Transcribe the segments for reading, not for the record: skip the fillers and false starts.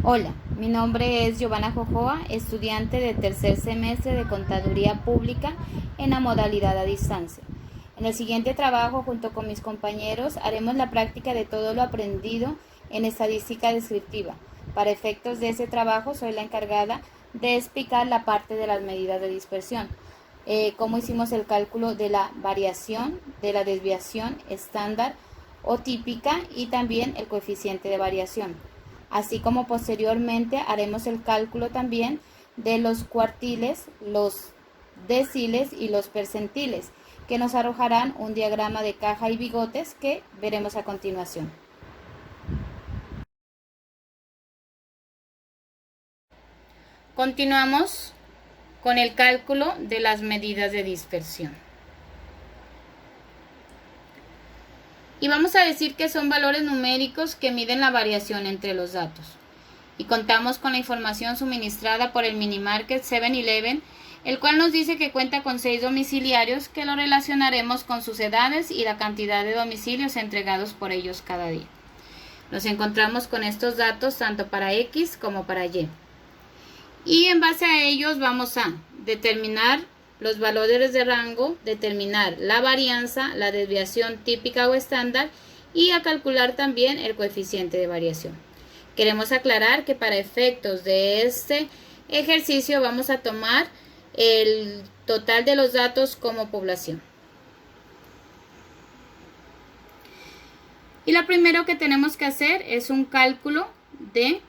Hola, mi nombre es Giovanna Jojoa, estudiante de tercer semestre de Contaduría Pública en la modalidad a distancia. En el siguiente trabajo, junto con mis compañeros, haremos la práctica de todo lo aprendido en estadística descriptiva. Para efectos de ese trabajo, soy la encargada de explicar la parte de las medidas de dispersión, cómo hicimos el cálculo de la variación, de la desviación estándar o típica y también el coeficiente de variación. Así como posteriormente haremos el cálculo también de los cuartiles, los deciles y los percentiles, que nos arrojarán un diagrama de caja y bigotes que veremos a continuación. Continuamos con el cálculo de las medidas de dispersión. Y vamos a decir que son valores numéricos que miden la variación entre los datos. Y contamos con la información suministrada por el Minimarket 7-Eleven, el cual nos dice que cuenta con 6 domiciliarios que lo relacionaremos con sus edades y la cantidad de domicilios entregados por ellos cada día. Nos encontramos con estos datos tanto para X como para Y. Y en base a ellos vamos a determinar los valores de rango, determinar la varianza, la desviación típica o estándar y a calcular también el coeficiente de variación. Queremos aclarar que para efectos de este ejercicio vamos a tomar el total de los datos como población. Y lo primero que tenemos que hacer es un cálculo de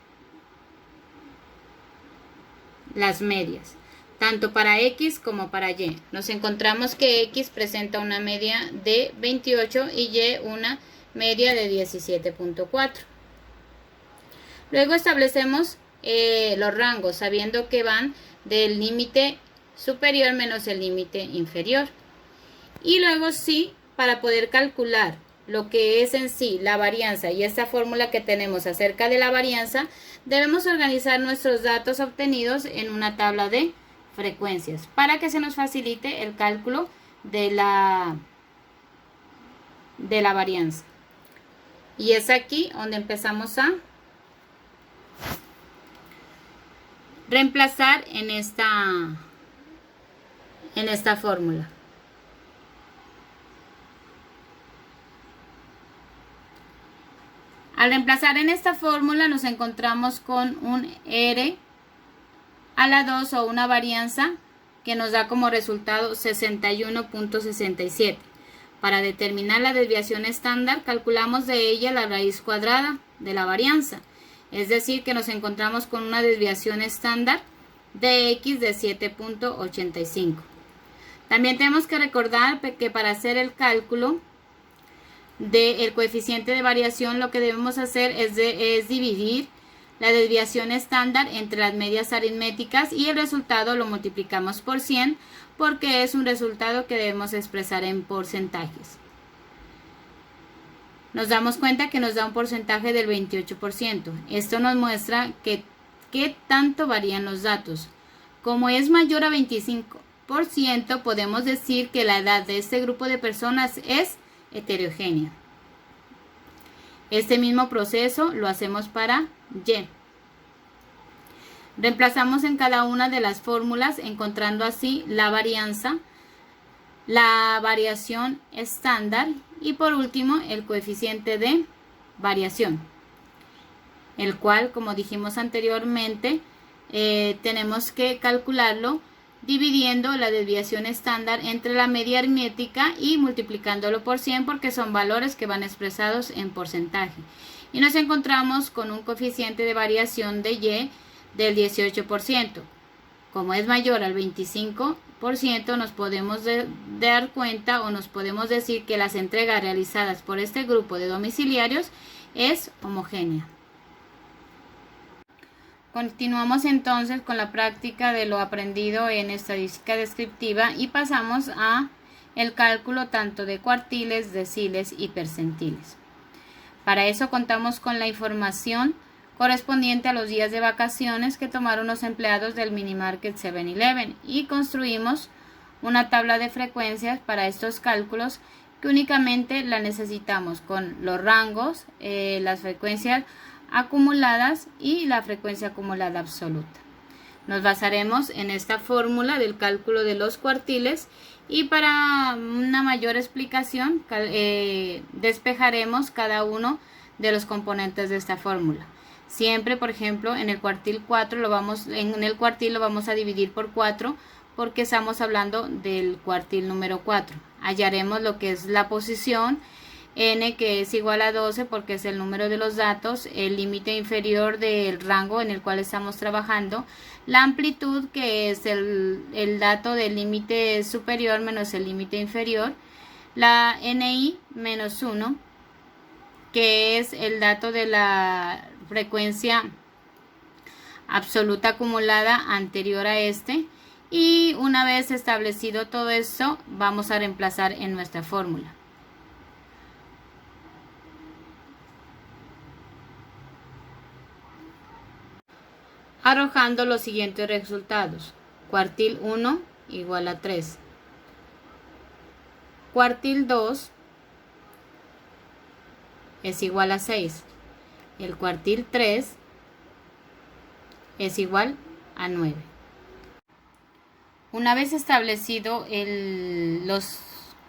las medias, tanto para X como para Y. Nos encontramos que X presenta una media de 28 y Y una media de 17.4. Luego establecemos los rangos, sabiendo que van del límite superior menos el límite inferior. Y luego sí, para poder calcular lo que es en sí la varianza y esta fórmula que tenemos acerca de la varianza, debemos organizar nuestros datos obtenidos en una tabla de frecuencias para que se nos facilite el cálculo de la varianza. Y es aquí donde empezamos a reemplazar en esta fórmula. Al reemplazar en esta fórmula nos encontramos con un R a la 2 o una varianza que nos da como resultado 61.67. Para determinar la desviación estándar calculamos de ella la raíz cuadrada de la varianza. Es decir, que nos encontramos con una desviación estándar de X de 7.85. También tenemos que recordar que para hacer el cálculo del coeficiente de variación lo que debemos hacer es dividir la desviación estándar entre las medias aritméticas y el resultado lo multiplicamos por 100 porque es un resultado que debemos expresar en porcentajes. Nos damos cuenta que nos da un porcentaje del 28%. Esto nos muestra qué tanto varían los datos. Como es mayor a 25%, podemos decir que la edad de este grupo de personas es heterogénea. Este mismo proceso lo hacemos para Y. Reemplazamos en cada una de las fórmulas, encontrando así la varianza, la variación estándar y por último el coeficiente de variación, el cual, como dijimos anteriormente, tenemos que calcularlo dividiendo la desviación estándar entre la media aritmética y multiplicándolo por 100 porque son valores que van expresados en porcentaje. Y nos encontramos con un coeficiente de variación de Y del 18%. Como es mayor al 25%, nos podemos dar cuenta o nos podemos decir que las entregas realizadas por este grupo de domiciliarios es homogénea. Continuamos entonces con la práctica de lo aprendido en estadística descriptiva y pasamos a el cálculo tanto de cuartiles, deciles y percentiles. Para eso contamos con la información correspondiente a los días de vacaciones que tomaron los empleados del Minimarket 7-Eleven y construimos una tabla de frecuencias para estos cálculos que únicamente la necesitamos con los rangos, las frecuencias acumuladas y la frecuencia acumulada absoluta. Nos basaremos en esta fórmula del cálculo de los cuartiles y para una mayor explicación despejaremos cada uno de los componentes de esta fórmula. Siempre, por ejemplo, en el cuartil 4 lo vamos a dividir por 4 porque estamos hablando del cuartil número 4. Hallaremos lo que es la posición n, que es igual a 12 porque es el número de los datos, el límite inferior del rango en el cual estamos trabajando, la amplitud, que es el dato del límite superior menos el límite inferior, la ni menos 1, que es el dato de la frecuencia absoluta acumulada anterior a este, y una vez establecido todo esto vamos a reemplazar en nuestra fórmula. Arrojando los siguientes resultados: cuartil 1 igual a 3, cuartil 2 es igual a 6, el cuartil 3 es igual a 9. Una vez establecido los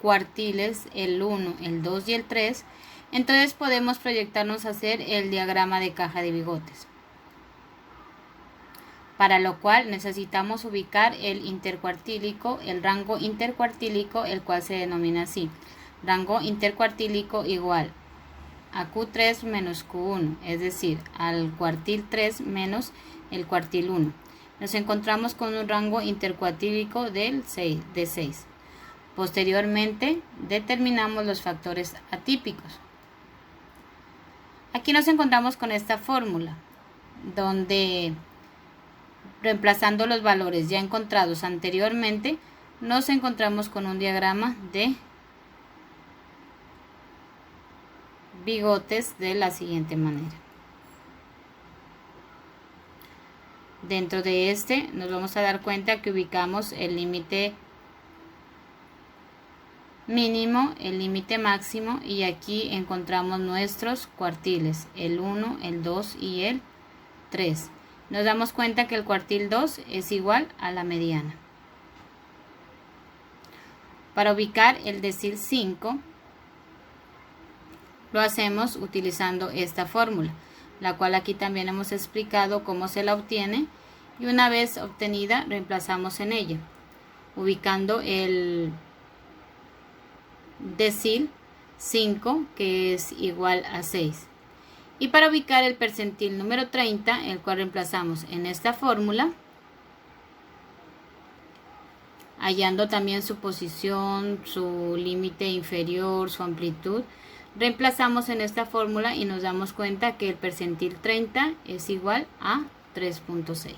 cuartiles, el 1, el 2 y el 3, entonces podemos proyectarnos a hacer el diagrama de caja de bigotes, para lo cual necesitamos ubicar el intercuartílico, el rango intercuartílico, el cual se denomina así: rango intercuartílico igual a Q3 menos Q1, es decir, al cuartil 3 menos el cuartil 1. Nos encontramos con un rango intercuartílico de 6. Posteriormente determinamos los factores atípicos. Aquí nos encontramos con esta fórmula, donde reemplazando los valores ya encontrados anteriormente, nos encontramos con un diagrama de bigotes de la siguiente manera. Dentro de este nos vamos a dar cuenta que ubicamos el límite mínimo, el límite máximo, y aquí encontramos nuestros cuartiles, el 1, el 2 y el 3. Nos damos cuenta que el cuartil 2 es igual a la mediana. Para ubicar el decil 5, lo hacemos utilizando esta fórmula, la cual aquí también hemos explicado cómo se la obtiene, y una vez obtenida reemplazamos en ella, ubicando el decil 5, que es igual a 6. Y para ubicar el percentil número 30, el cual reemplazamos en esta fórmula, hallando también su posición, su límite inferior, su amplitud, reemplazamos en esta fórmula y nos damos cuenta que el percentil 30 es igual a 3.6.